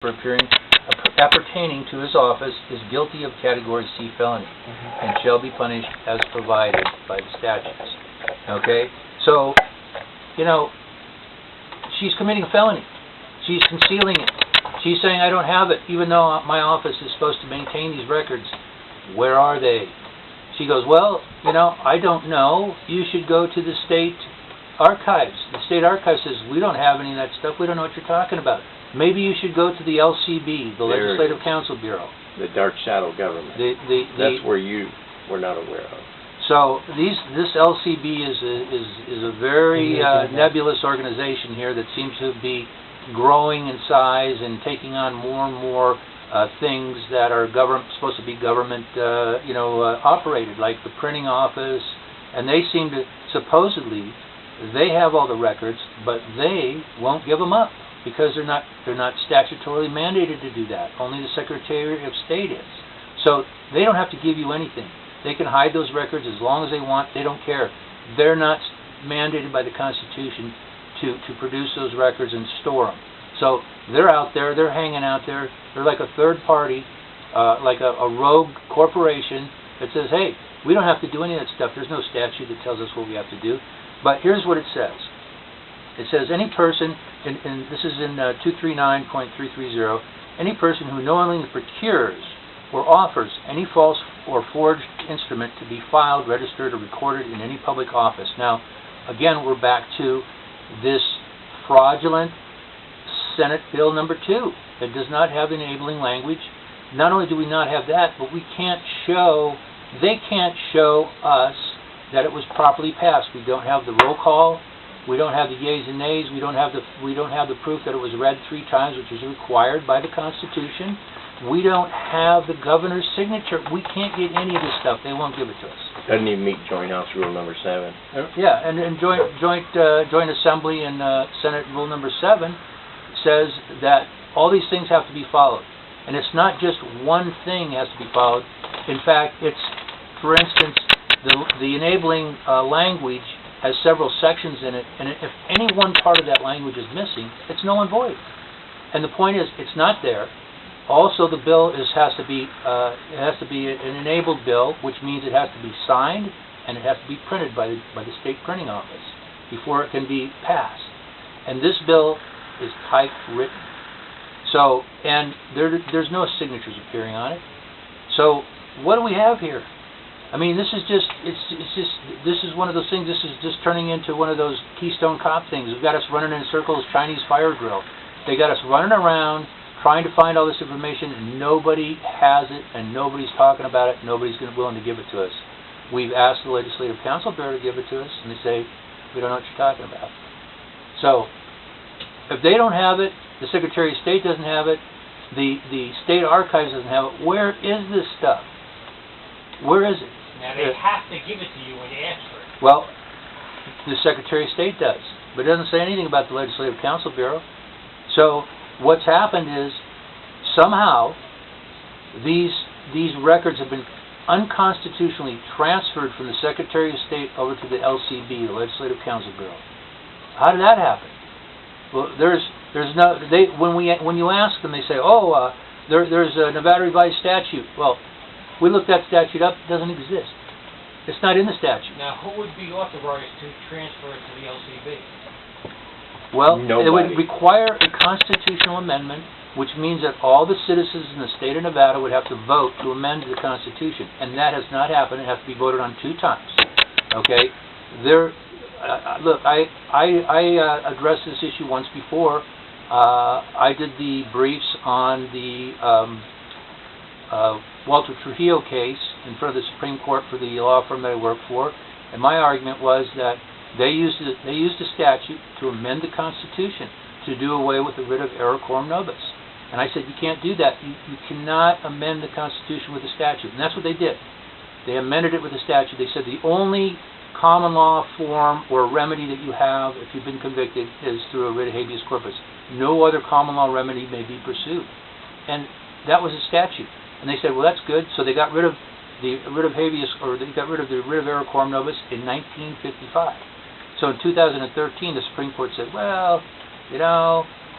for appertaining to his office is guilty of Category C felony and shall be punished as provided by the statutes. Okay? So, you know, she's committing a felony. She's concealing it. She's saying, I don't have it, even though my office is supposed to maintain these records. Where are they? She goes, well, you know, I don't know. You should go to the state archives. The state archives says, we don't have any of that stuff. We don't know what you're talking about. Maybe you should go to the LCB, the Legislative Council Bureau. The dark shadow government. That's where you were not aware of. So this LCB is a very nebulous organization here that seems to be growing in size and taking on more and more things that are supposed to be government, operated, like the printing office, and they seem to supposedly they have all the records, but they won't give them up because they're not statutorily mandated to do that. Only the Secretary of State is. So they don't have to give you anything. They can hide those records as long as they want. They don't care. They're not mandated by the Constitution to produce those records and store them. So they're out there. They're hanging out there. They're like a third party, like a rogue corporation that says, hey, we don't have to do any of that stuff. There's no statute that tells us what we have to do. But here's what it says. It says any person, and this is in 239.330, any person who knowingly procures or offers any false or forged instrument to be filed, registered, or recorded in any public office. Now, again, we're back to this fraudulent Senate Bill number 2 that does not have enabling language. Not only do we not have that, but they can't show us that it was properly passed. We don't have the roll call. We don't have the yeas and nays. We don't have the proof that it was read 3 times, which is required by the Constitution. We don't have the governor's signature. We can't get any of this stuff. They won't give it to us. Doesn't even meet Joint House Rule number 7. Yeah, and Joint Assembly and Senate Rule number 7 says that all these things have to be followed. And it's not just one thing has to be followed. In fact, it's, for instance, the enabling language has several sections in it, and if any one part of that language is missing, it's null and void. And the point is, it's not there. Also, the bill has to be an enabled bill, which means it has to be signed and it has to be printed by the state printing office before it can be passed. And this bill is typewritten. So, and there's no signatures appearing on it. So, what do we have here? I mean, this is one of those things. This is just turning into one of those Keystone Cop things. We've got us running in circles, Chinese fire drill. They got us running around trying to find all this information, and nobody has it, and nobody's talking about it. Nobody's willing to give it to us. We've asked the Legislative Council Bureau to give it to us, and they say, we don't know what you're talking about. So, if they don't have it, the Secretary of State doesn't have it, the State Archives doesn't have it, where is this stuff? Where is it? Now, they have to give it to you when you ask for it. Well, the Secretary of State does, but it doesn't say anything about the Legislative Council Bureau. So, what's happened is, somehow, these records have been unconstitutionally transferred from the Secretary of State over to the LCB, the Legislative Council Bureau. How did that happen? Well, when you ask them, they say, there's a Nevada revised statute. Well, we looked that statute up, it doesn't exist. It's not in the statute. Now, who would be authorized to transfer it to the LCB? Well, nobody. It would require a constitutional amendment, which means that all the citizens in the state of Nevada would have to vote to amend the Constitution, and that has not happened. It has to be voted on 2 times. Okay? Look, I addressed this issue once before. I did the briefs on the Walter Trujillo case in front of the Supreme Court for the law firm that I work for, and my argument was that they used a statute to amend the Constitution to do away with the writ of error quorum nobis. And I said, you can't do that. You cannot amend the Constitution with a statute. And that's what they did. They amended it with a statute. They said the only common law form or remedy that you have if you've been convicted is through a writ of habeas corpus. No other common law remedy may be pursued. And that was a statute. And they said, well, that's good. So they got rid of the writ of habeas, or they got rid of the writ of error quorum nobis in 1955. So in 2013, the Supreme Court said, well,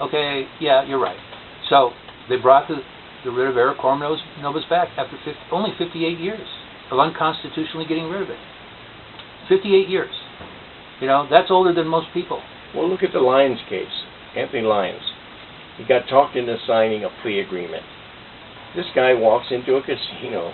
okay, yeah, you're right. So They brought the writ of error quorum nobis back after only 58 years of unconstitutionally getting rid of it. 58 years. You know, that's older than most people. Well, look at the Lyons case, Anthony Lyons. He got talked into signing a plea agreement. This guy walks into a casino,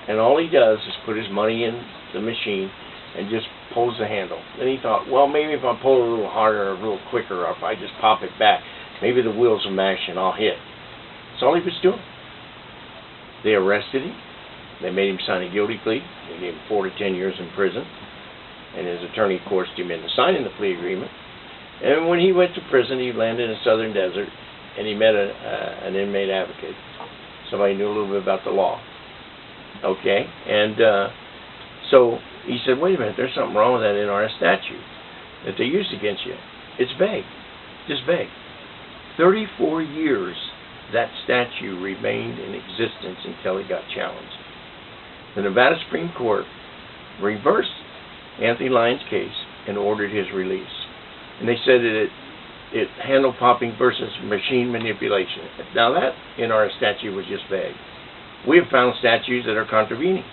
and all he does is put his money in the machine and just pulls the handle. Then he thought, well, maybe if I pull it a little harder or a little quicker, or if I just pop it back, maybe the wheels will mash and I'll hit. That's all he was doing. They arrested him. They made him sign a guilty plea. They gave him 4 to 10 years in prison. And his attorney coerced him into signing the plea agreement. And when he went to prison, he landed in the southern desert, and he met an inmate advocate, somebody who knew a little bit about the law. Okay? And so he said, wait a minute, there's something wrong with that NRS statute that they used against you. It's vague. Just vague. 34 years that statute remained in existence until it got challenged. The Nevada Supreme Court reversed Anthony Lyons' case and ordered his release. And they said that it handle popping versus machine manipulation. Now that NRS statute was just vague. We have found statutes that are contravening.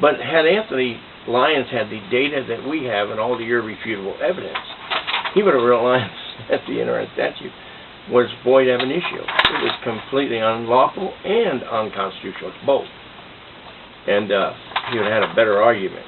But had Anthony Lyons had the data that we have and all the irrefutable evidence, he would have realized that the NRS statute was void ab initio. It was completely unlawful and unconstitutional. It's both. And he would have had a better argument,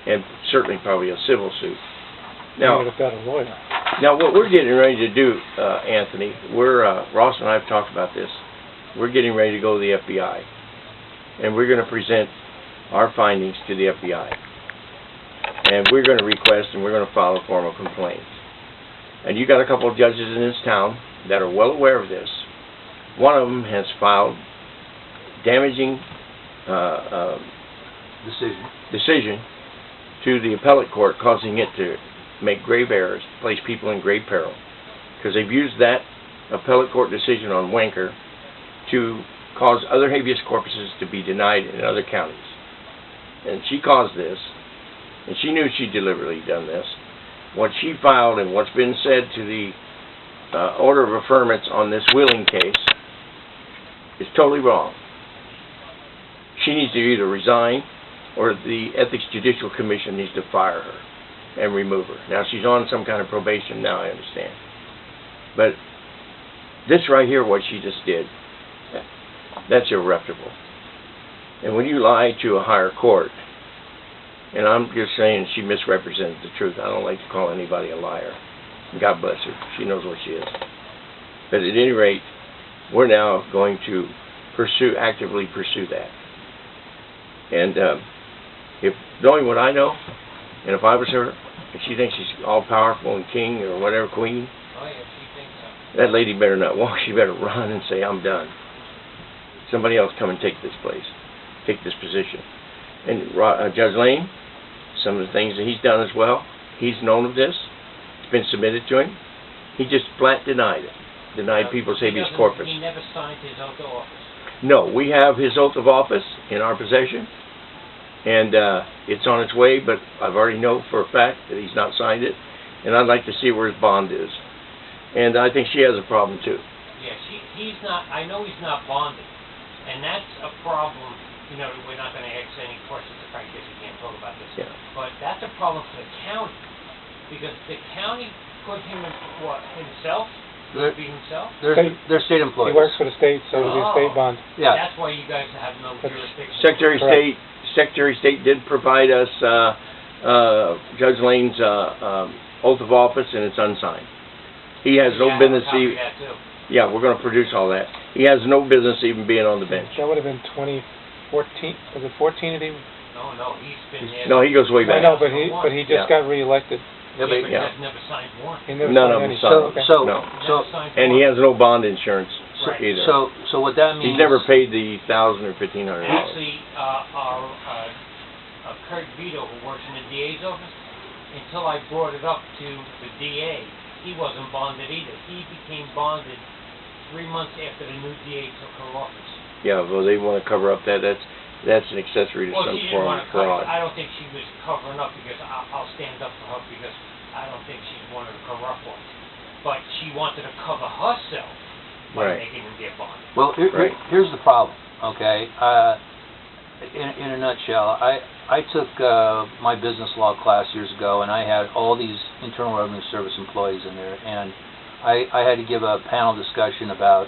and certainly probably a civil suit. Now, he would have got a lawyer. Now, what we're getting ready to do, Anthony, Ross and I have talked about this. We're getting ready to go to the FBI, and we're going to present our findings to the FBI. And we're going to request and we're going to file a formal complaint. And you got a couple of judges in this town that are well aware of this. One of them has filed damaging decision to the appellate court, causing it to make grave errors, place people in grave peril, because they've used that appellate court decision on Wanker to cause other habeas corpuses to be denied in other counties. And she caused this, and she knew she'd deliberately done this. What she filed and what's been said to the order of affirmance on this Wheeling case is totally wrong. She needs to either resign or the Ethics Judicial Commission needs to fire her and remove her. Now, she's on some kind of probation now, I understand. But this right here, what she just did, that's irrefutable. And when you lie to a higher court, and I'm just saying she misrepresented the truth. I don't like to call anybody a liar. God bless her. She knows what she is. But at any rate, we're now going to actively pursue that. And if knowing what I know, and if I was her, if she thinks she's all powerful and king or whatever, queen, Oh, yeah, she thinks so. that lady better not walk. She better run and say, I'm done. Somebody else come and take this place, take this position. And Judge Lane, some of the things that he's done as well, he's known of this. It's been submitted to him. He just flat denied it. Denied people's habeas corpus. He never signed his oath of office. No, we have his oath of office in our possession, and it's on its way, but I've already know for a fact that he's not signed it, and I'd like to see where his bond is. And I think she has a problem too. Yeah, he's not, I know he's not bonded, and that's a problem. You know, we're not going to ask any questions if I guess we can't talk about this. Yeah. But that's a problem for the county, because the county put him in, what, himself? Be himself? They're state employees. He works for the state, so it'll be a state bond. Yeah. That's why you guys have no jurisdiction. Secretary of State did provide us Judge Lane's oath of office, and it's unsigned. He has no business even. Yeah, we're going to produce all that. He has no business even being on the bench. That would have been 2014. Was it 14 that he? No, he's been there. No, he goes way back. I know, but he just got reelected. Yeah, but he has never signed one. He never None of signed them any. signed. No. And he has no bond insurance either. So what that means? He's never paid the $1,000 or $1,500. Actually, our Kurt Vito, who works in the DA's office, until I brought it up to the DA, he wasn't bonded either. He became bonded 3 months after the new DA took her office. Yeah, well, they want to cover up that. That's an accessory to some form of fraud. I don't think she was covering up, because I'll stand up for her, because I don't think she wanted to cover up on it. But she wanted to cover herself by Right. making them get bonded. Well, Right. here's the problem, okay? In a nutshell, I took my business law class years ago, and I had all these Internal Revenue Service employees in there, and I had to give a panel discussion about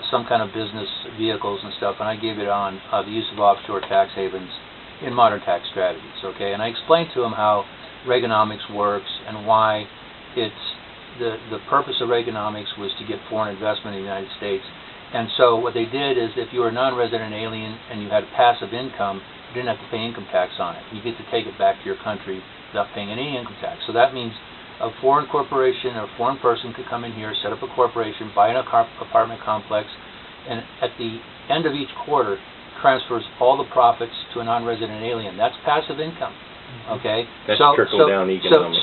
some kind of business vehicles and stuff, and I gave it on the use of offshore tax havens in modern tax strategies, okay? And I explained to them how Reaganomics works and why it's the purpose of Reaganomics was to get foreign investment in the United States. And so what they did is if you were a non-resident alien and you had passive income, you didn't have to pay income tax on it. You get to take it back to your country without paying any income tax. So that means a foreign corporation or a foreign person could come in here, set up a corporation, buy an apartment complex, and at the end of each quarter transfers all the profits to a non-resident alien. That's passive income, okay? That's trickle-down economics.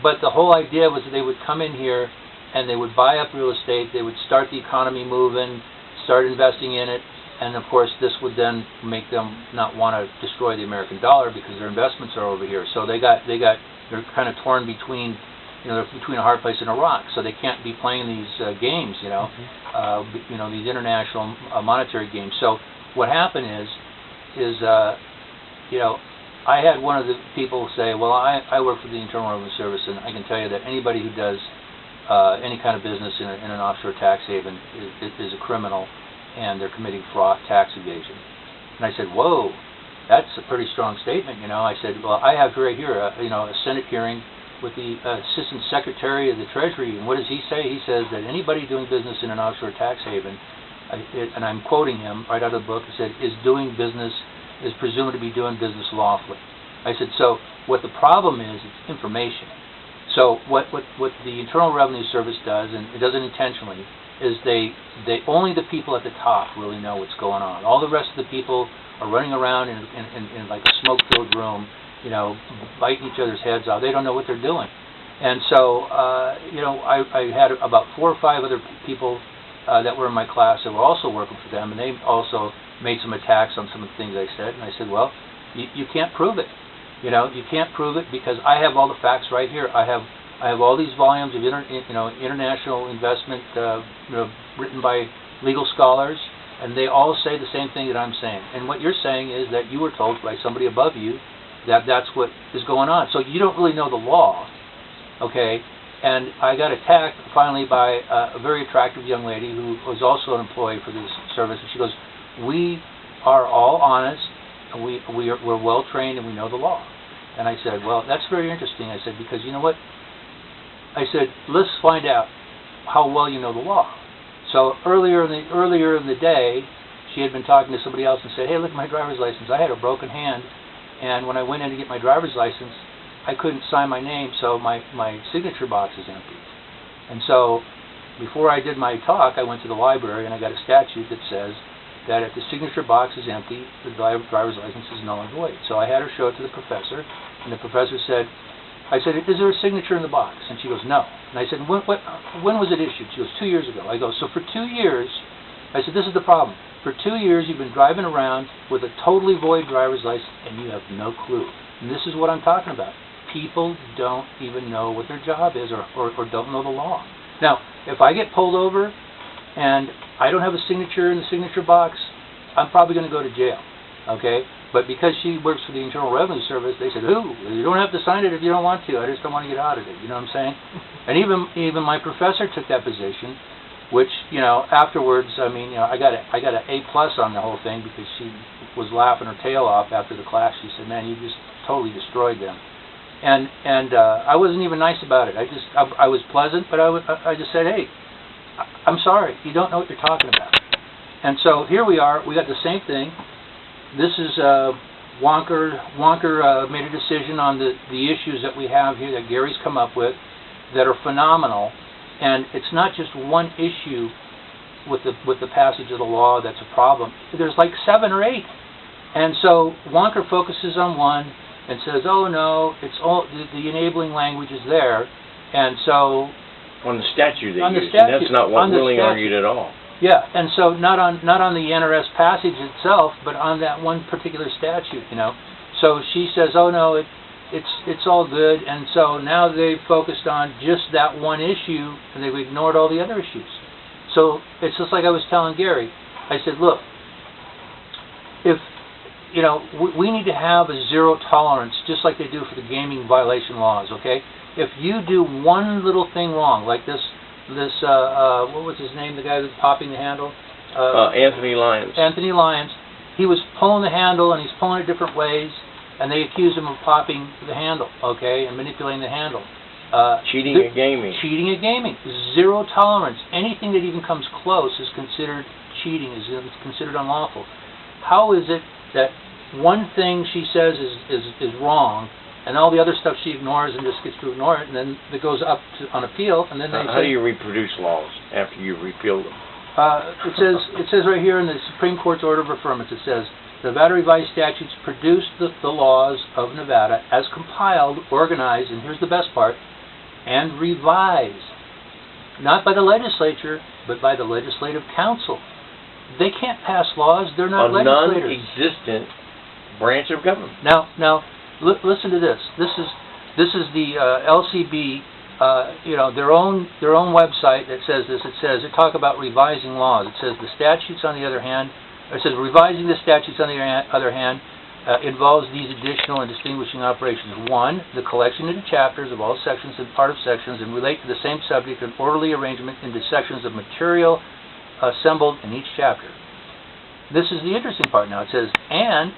But the whole idea was that they would come in here and they would buy up real estate, they would start the economy moving, start investing in it, and of course this would then make them not want to destroy the American dollar because their investments are over here. So they're kind of torn between, they're between a hard place and a rock. So they can't be playing these games, these international monetary games. So what happened is I had one of the people say, well, I work for the Internal Revenue Service, and I can tell you that anybody who does any kind of business in an offshore tax haven is a criminal, and they're committing fraud, tax evasion. And I said, whoa, that's a pretty strong statement, I said, well, I have right here, a Senate hearing with the Assistant Secretary of the Treasury, and what does he say? He says that anybody doing business in an offshore tax haven, and I'm quoting him right out of the book, he said, is presumed to be doing business lawfully. I said, so what the problem is, it's information. So what the Internal Revenue Service does, and it does it intentionally, is they only the people at the top really know what's going on. All the rest of the people are running around in like a smoke-filled room, biting each other's heads off. They don't know what they're doing. And so, I had about 4 or 5 other people that were in my class that were also working for them, and they also made some attacks on some of the things I said. And I said, well, you can't prove it. You can't prove it because I have all the facts right here. I have all these volumes of international investment written by legal scholars, and they all say the same thing that I'm saying. And what you're saying is that you were told by somebody above you that that's what is going on. So you don't really know the law, okay? And I got attacked finally by a very attractive young lady who was also an employee for this service, and she goes, "We are all honest, and we're well trained, and we know the law." And I said, well, that's very interesting. I said, because you know what? I said, let's find out how well you know the law. So earlier in the day, she had been talking to somebody else and said, hey, look at my driver's license. I had a broken hand, and when I went in to get my driver's license, I couldn't sign my name, so my signature box is empty. And so before I did my talk, I went to the library and I got a statute that says that if the signature box is empty, the driver's license is null and void. So I had her show it to the professor, and the professor said, I said, is there a signature in the box? And she goes, no. And I said, when was it issued? She goes, 2 years ago. I go, so for 2 years, I said, this is the problem. For 2 years, you've been driving around with a totally void driver's license, and you have no clue. And this is what I'm talking about. People don't even know what their job is or don't know the law. Now, if I get pulled over and I don't have a signature in the signature box, I'm probably going to go to jail, okay? But because she works for the Internal Revenue Service, they said, ooh, you don't have to sign it if you don't want to. I just don't want to get audited, you know what I'm saying? And even my professor took that position, which, afterwards, I got an A+ on the whole thing because she was laughing her tail off after the class. She said, man, you just totally destroyed them. And I wasn't even nice about it. I was pleasant, but I just said, hey, I'm sorry, you don't know what you're talking about. And so here we are, we got the same thing. This is Wonker made a decision on the issues that we have here that Gary's come up with that are phenomenal. And it's not just one issue with the passage of the law that's a problem. There's like 7 or 8. And so Wonker focuses on one and says, oh no, it's all the enabling language is there. And so on the statute they use, and that's not what Willing argued at all. Yeah, and so not on the NRS passage itself, but on that one particular statute, So she says, oh no, it's all good, and so now they've focused on just that one issue, and they've ignored all the other issues. So it's just like I was telling Gary. I said, look, if, you know, we need to have a zero tolerance, just like they do for the gaming violation laws, okay? If you do one little thing wrong, like this, what was his name, the guy who's popping the handle? Anthony Lyons. Anthony Lyons. He was pulling the handle, and he's pulling it different ways, and they accused him of popping the handle, okay, and manipulating the handle. Cheating at gaming. Cheating at gaming. Zero tolerance. Anything that even comes close is considered cheating, is considered unlawful. How is it that one thing she says is wrong, and all the other stuff she ignores and just gets to ignore it, and then it goes up on appeal, and then they How do you reproduce laws after you repeal them? It says right here in the Supreme Court's order of affirmance, it says, the Nevada revised statutes produce the laws of Nevada as compiled, organized, and here's the best part, and revised. Not by the legislature, but by the Legislative Council. They can't pass laws, they're not legislators. A non-existent branch of government. Now, listen to this. This is the LCB, you know, their own website that says this. It talk about revising laws. It says the statutes, on the other hand, it says revising the statutes, on the other hand, involves these additional and distinguishing operations. 1, the collection into chapters of all sections and part of sections and relate to the same subject and orderly arrangement into sections of material assembled in each chapter. This is the interesting part now. It says, and